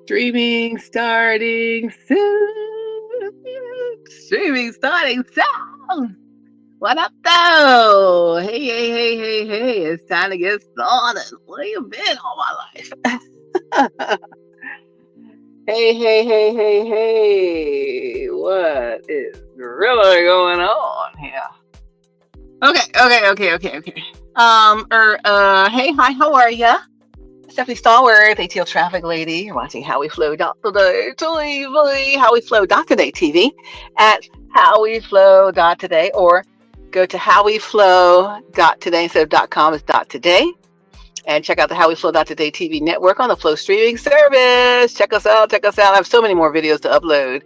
Streaming starting soon. Streaming starting soon. What up, though? Hey. It's time to get started. Where you been all my life? Hey. What is really going on here? Okay. Hey, hi, how are ya? Stephanie Stallworth, AtlTrafficLady. You're watching HowWeFlow.Today, TV, HowWeFlow.Today TV at HowWeFlow.Today, or go to HowWeFlow.Today instead of .com, it's .today. And check out the HowWeFlow.Today TV network on the Flow streaming service. Check us out. I have so many more videos to upload.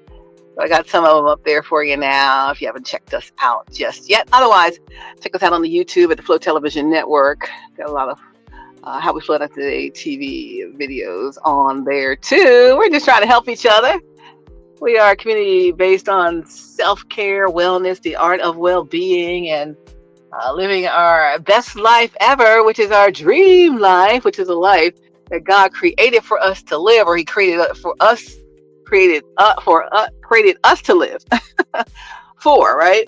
So I got some of them up there for you now if you haven't checked us out just yet. Otherwise, check us out on the YouTube at the Flow Television Network. Got a lot of How We Flow.Today TV videos on there too. We're just trying to help each other. We are a community based on self-care, wellness, the art of well-being, and living our best life ever, which is our dream life, which is a life that God created for us to live, or He created for us, created us to live for, right?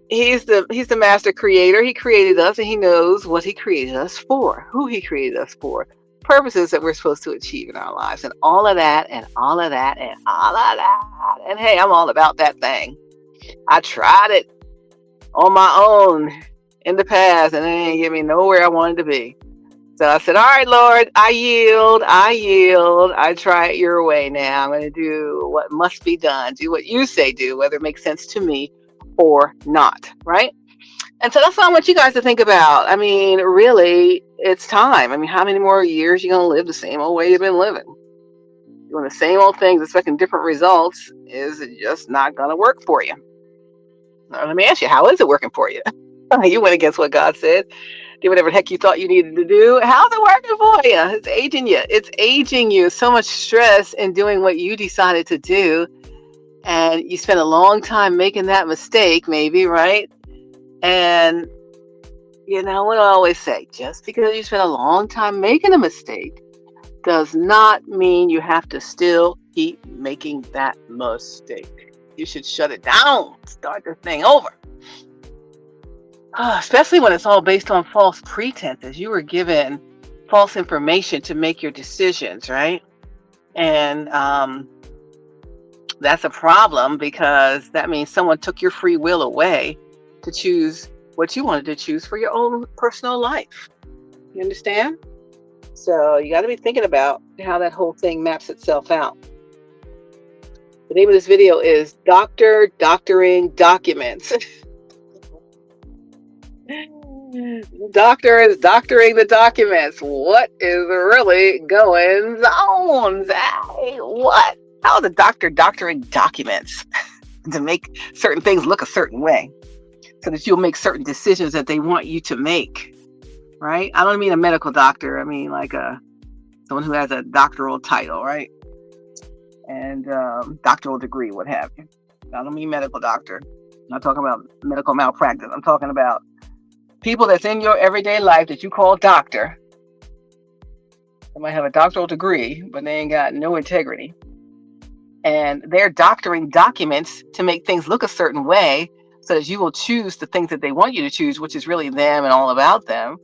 He's the master creator. He created us, and He knows what He created us for, who He created us for, purposes that we're supposed to achieve in our lives, and all of that, and all of that, and all of that. And hey, I'm all about that thing. I tried it on my own in the past, and it didn't get me nowhere I wanted to be. So I said, all right, Lord, I yield. I try it your way now. I'm going to do what must be done, do what you say do, whether it makes sense to me or not, right? And so that's what I want you guys to think about. I mean, really, it's time. I mean, how many more years are you going to live the same old way you've been living? Doing the same old things, expecting different results is just not going to work for you. Now, let me ask you, how is it working for you? You went against what God said. Do whatever the heck you thought you needed to do. How's it working for you? It's aging you. It's aging you. So much stress in doing what you decided to do. And you spent a long time making that mistake, maybe, right? And you know what I always say, just because you spent a long time making a mistake does not mean you have to still keep making that mistake. You should shut it down. Start the thing over. Especially when it's all based on false pretenses. You were given false information to make your decisions, right? And that's a problem, because that means someone took your free will away to choose what you wanted to choose for your own personal life. You understand? So you got to be thinking about how that whole thing maps itself out. The name of this video is Doctoring Documents. Doctor is doctoring the documents. What is really going on? Hey, what? How is a doctor doctoring documents to make certain things look a certain way so that you'll make certain decisions that they want you to make, right? I don't mean a medical doctor. I mean like someone who has a doctoral title, right? And doctoral degree, what have you. I don't mean medical doctor. I'm not talking about medical malpractice. I'm talking about people that's in your everyday life that you call doctor. They might have a doctoral degree, but they ain't got no integrity. And they're doctoring documents to make things look a certain way so that you will choose the things that they want you to choose, which is really them and all about them,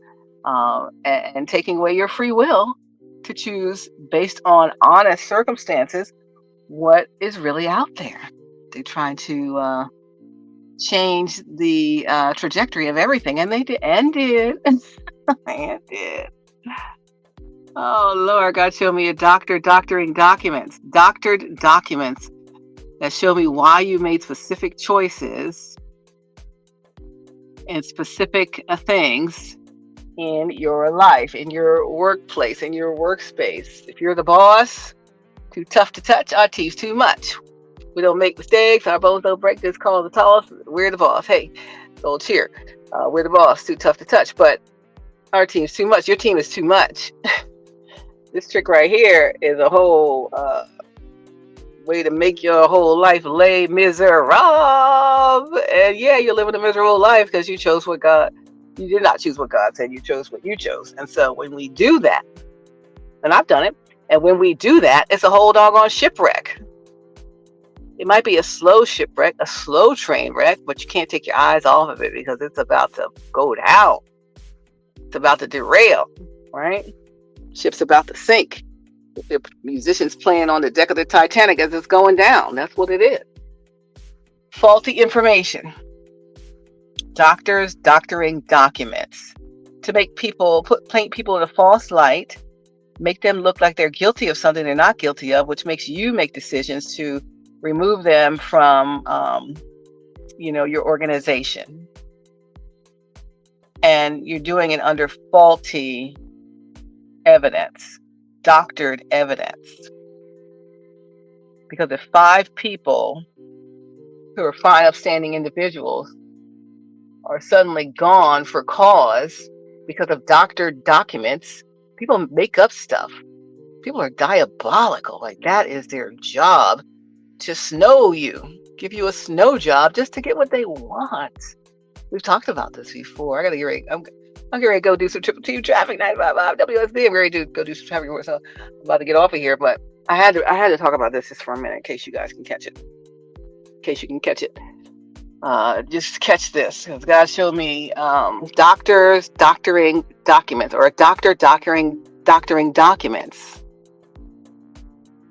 and taking away your free will to choose based on honest circumstances what is really out there. They're trying to change the trajectory of everything, and they did, and did. Oh Lord, God showed me a doctoring documents, doctored documents that show me why you made specific choices and specific things in your life, in your workplace, in your workspace. If you're the boss, too tough to touch, our team's too much. We don't make mistakes, our bones don't break, this call the toss, we're the boss. Hey, old cheer. We're the boss, too tough to touch, but our team's too much. Your team is too much. This trick right here is a whole way to make your whole life lay miserable. And yeah, you're living a miserable life because you chose what God, you did not choose what God said, you chose what you chose. And so when we do that, and I've done it, And when we do that, it's a whole doggone shipwreck. It might be a slow shipwreck, a slow train wreck, but you can't take your eyes off of it because it's about to go down. It's about to derail, right? Ship's about to sink. The musicians playing on the deck of the Titanic as it's going down. That's what it is. Faulty information. Doctors doctoring documents to make people paint people in a false light, make them look like they're guilty of something they're not guilty of, which makes you make decisions to remove them from, your organization. And you're doing it under faulty evidence, doctored evidence. Because if 5 people who are fine, upstanding individuals are suddenly gone for cause because of doctored documents, people make up stuff. People are diabolical. Like, that is their job, to snow you, give you a snow job just to get what they want. We've talked about this before. I'm getting ready to go do some Triple T traffic 955 WSD. I'm ready to go do some traffic work, so I'm about to get off of here. But I had to talk about this just for a minute in case you guys can catch it. In case you can catch it. Just catch this, because God showed me doctors doctoring documents, or a doctor doctoring documents.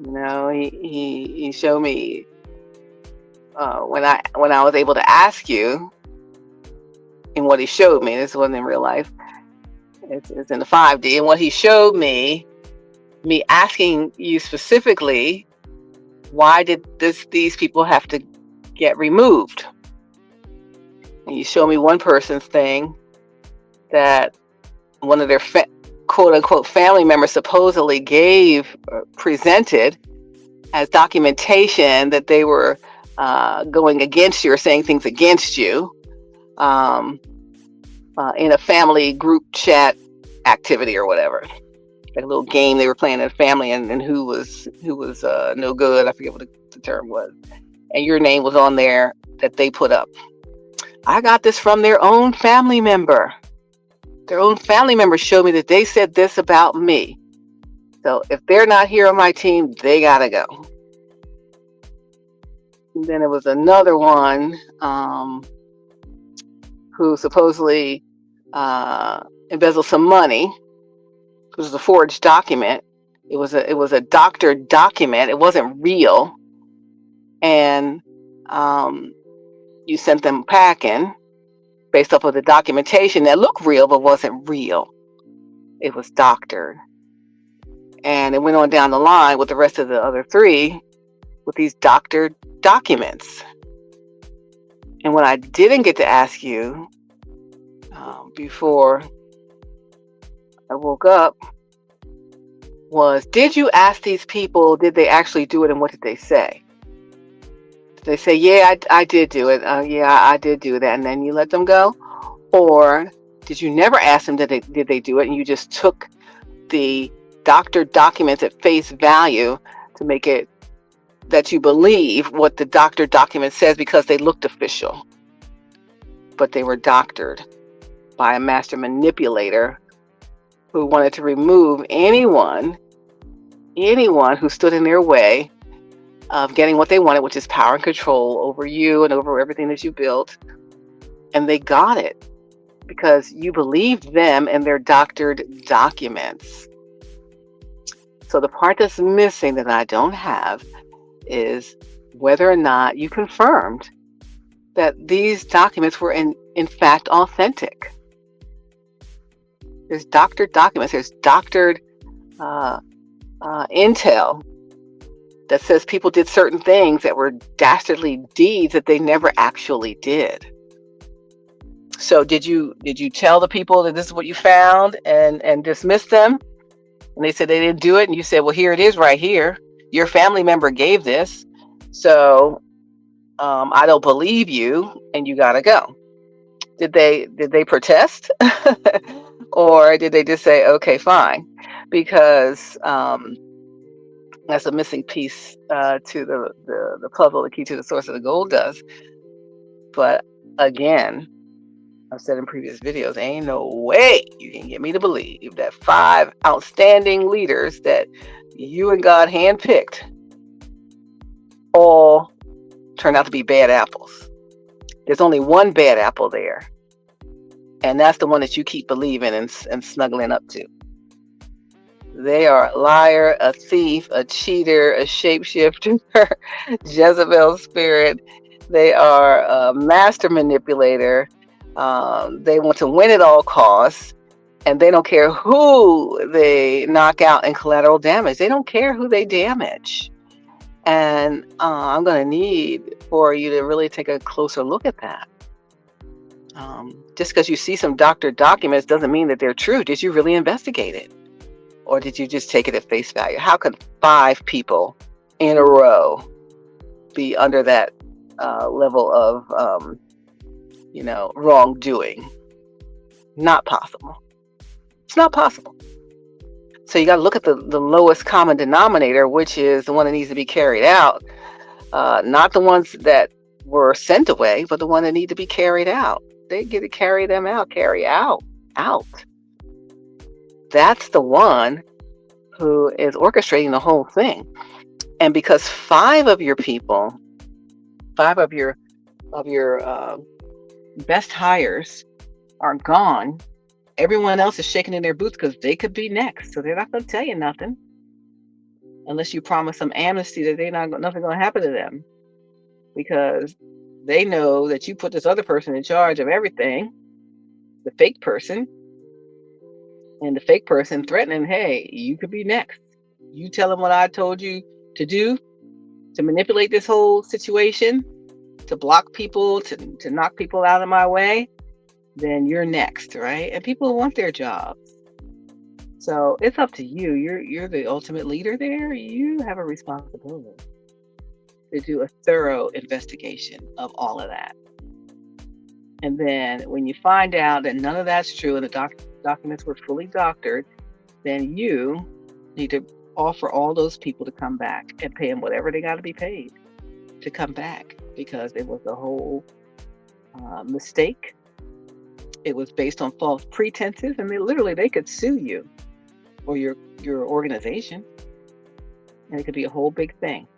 He showed me when I was able to ask you, and what he showed me. This wasn't in real life. It's in the 5D, and what he showed me asking you specifically, why did these people have to get removed? And you show me one person's thing that one of their quote unquote family members supposedly presented as documentation that they were going against you or saying things against you in a family group chat activity or whatever. Like a little game they were playing in a family, and who was no good. I forget what the term was. And your name was on there that they put up. I got this from their own family member. Their own family member showed me that they said this about me. So if they're not here on my team, they gotta go. And then there was another one who supposedly embezzled some money. It was a forged document. It was a doctored document. It wasn't real. And you sent them packing based off of the documentation that looked real but wasn't real. It was doctored. And it went on down the line with the rest of the other 3 with these doctored documents. And what I didn't get to ask you before I woke up was, did you ask these people, did they actually do it, and what did they say? Did they say, yeah, I did do it. Yeah, I did do that, and then you let them go? Or did you never ask them, did they do it, and you just took the doctored documents at face value to make it that you believe what the doctored document says because they looked official, but they were doctored by a master manipulator who wanted to remove anyone who stood in their way of getting what they wanted, which is power and control over you and over everything that you built. And they got it because you believed them and their doctored documents. So the part that's missing that I don't have is whether or not you confirmed that these documents were in fact authentic. There's doctored documents. There's doctored intel that says people did certain things that were dastardly deeds that they never actually did. So did you tell the people that this is what you found and dismiss them? And they said they didn't do it, and you said, well, here it is right here. Your family member gave this, so I don't believe you, and you gotta go. Did they protest? Or did they just say, okay, fine? Because that's a missing piece to the puzzle, the key to the source of the gold does. But again, I've said in previous videos, ain't no way you can get me to believe that 5 outstanding leaders that you and God handpicked, all turn out to be bad apples. There's only one bad apple there, and that's the one that you keep believing and snuggling up to. They are a liar, a thief, a cheater, a shapeshifter, Jezebel spirit. They are a master manipulator. They want to win at all costs, and they don't care who they knock out in collateral damage. They don't care who they damage. And I'm going to need for you to really take a closer look at that. Just because you see some doctored documents doesn't mean that they're true. Did you really investigate it? Or did you just take it at face value? How could 5 people in a row be under that level of, wrongdoing? Not possible. It's not possible. So you got to look at the lowest common denominator, which is the one that needs to be carried out. Not the ones that were sent away, but the one that need to be carried out. They get to carry them out, carry out. That's the one who is orchestrating the whole thing. And because 5 of your people, 5 of your best hires are gone, everyone else is shaking in their boots because they could be next. So they're not going to tell you nothing unless you promise some amnesty that nothing going to happen to them, because they know that you put this other person in charge of everything, the fake person, and the fake person threatening, hey, you could be next. You tell them what I told you to do, to manipulate this whole situation, to block people, to knock people out of my way, then you're next, right? And people want their jobs. So it's up to you. You're the ultimate leader there. You have a responsibility to do a thorough investigation of all of that. And then when you find out that none of that's true and the documents were fully doctored, then you need to offer all those people to come back and pay them whatever they got to be paid to come back, because it was a whole mistake. It was based on false pretenses, and they could sue you or your organization, and it could be a whole big thing.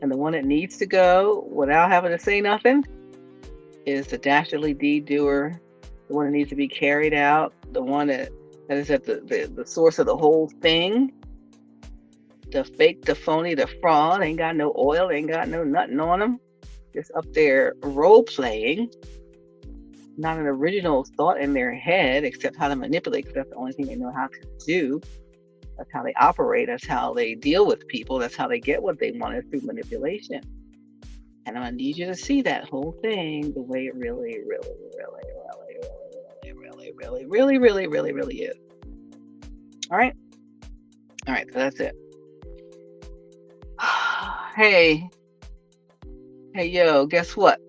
And the one that needs to go without having to say nothing is the dastardly deed doer, the one that needs to be carried out, the one that is at the source of the whole thing. The fake, the phony, the fraud, ain't got no oil, ain't got no nothing on them. Just up there role playing, not an original thought in their head except how to manipulate, because that's the only thing they know how to do. That's how they operate. That's how they deal with people. That's how they get what they want, is through manipulation. And I'm going to need you to see that whole thing the way it really is. All right? All right, so that's it. Hey, yo, guess what?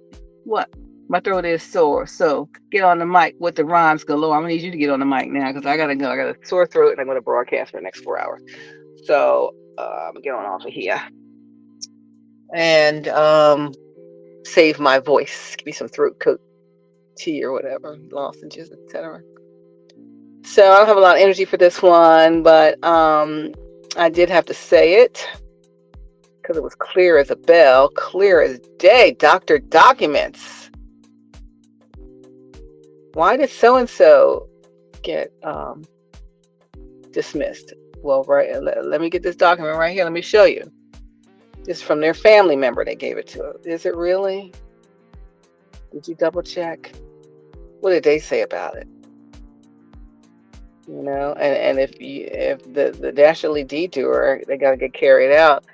What? My throat is sore, so get on the mic with the rhymes galore. I'm going to need you to get on the mic now because I got to go. I got a sore throat and I'm going to broadcast for the next 4 hours. So I'm going to get on off of here and save my voice. Give me some throat coat tea or whatever, lozenges, etc. So I don't have a lot of energy for this one, but I did have to say it because it was clear as a bell, clear as day. Doctor documents. Why did so-and-so get dismissed? Well, right, let me get this document right here. Let me show you. This is from their family member. They gave it to. Is it really? Did you double check? What did they say about it? You know, and if the dastardly detour, they got to get carried out,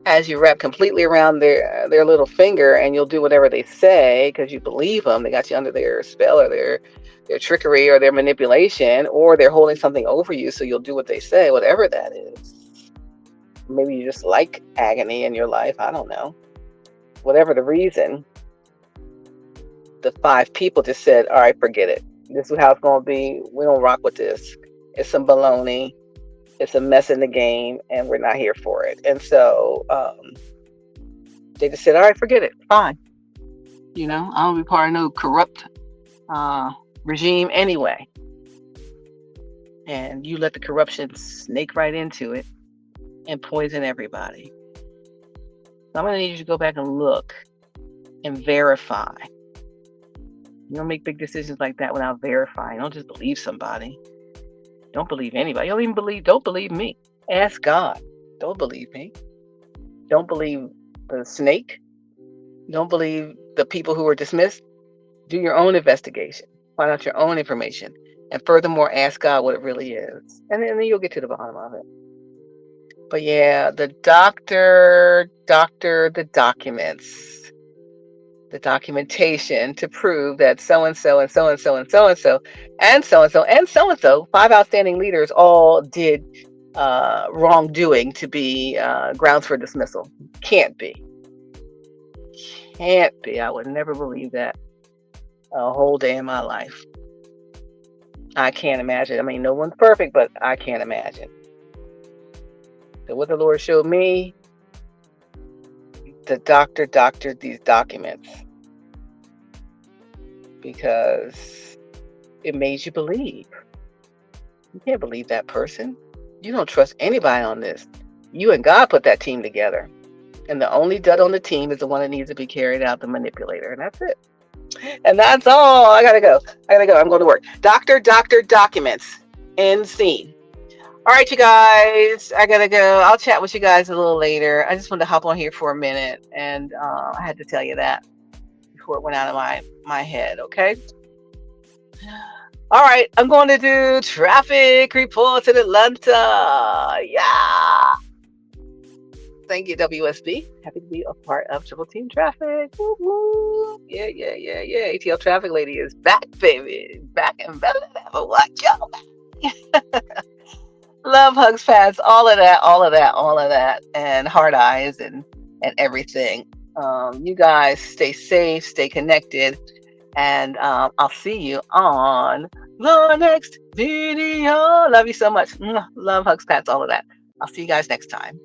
as you wrap completely around their little finger, and you'll do whatever they say because you believe them. They got you under their spell or their trickery or their manipulation, or they're holding something over you, so you'll do what they say, whatever that is. Maybe you just like agony in your life. I don't know. Whatever the reason, the 5 people just said, all right, forget it. This is how it's going to be. We don't rock with this. It's some baloney. It's a mess in the game, and we're not here for it. And so they just said, all right, forget it. Fine. You know, I don't be part of no corrupt regime anyway. and you let the corruption snake right into it and poison everybody. So I'm going to need you to go back and look and verify. You don't make big decisions like that without verifying. Don't just believe somebody. Don't believe anybody. Don't believe me. Ask God. Don't believe me. Don't believe the snake. Don't believe the people who were dismissed. Do your own investigation. Find out your own information. And furthermore, ask God what it really is. And then you'll get to the bottom of it. But yeah, the the documents, the documentation to prove that so and so and so and so and so and so and so and so and so and so, 5 outstanding leaders all did wrongdoing to be grounds for dismissal. Can't be. Can't be. I would never believe that a whole day in my life. I can't imagine. I mean, no one's perfect, but I can't imagine. So what the Lord showed me, the doctor doctored these documents because it made you believe. You can't believe that person. You don't trust anybody on this. You and God put that team together. And the only dud on the team is the one that needs to be carried out, the manipulator. And that's it. And that's all. I gotta go. I'm going to work. Doctor documents. End scene. All right, you guys. I gotta go. I'll chat with you guys a little later. I just wanted to hop on here for a minute, and I had to tell you that before it went out of my head. Okay. All right. I'm going to do traffic reports in Atlanta. Yeah. Thank you, WSB. Happy to be a part of Triple Team Traffic. Woo-woo. Yeah. ATL Traffic Lady is back, baby. Back and better than ever. What, yo? Love, hugs, pats, all of that, and heart eyes and everything. You guys stay safe, stay connected, and I'll see you on the next video. Love you so much. Love, hugs, pats, all of that. I'll see you guys next time.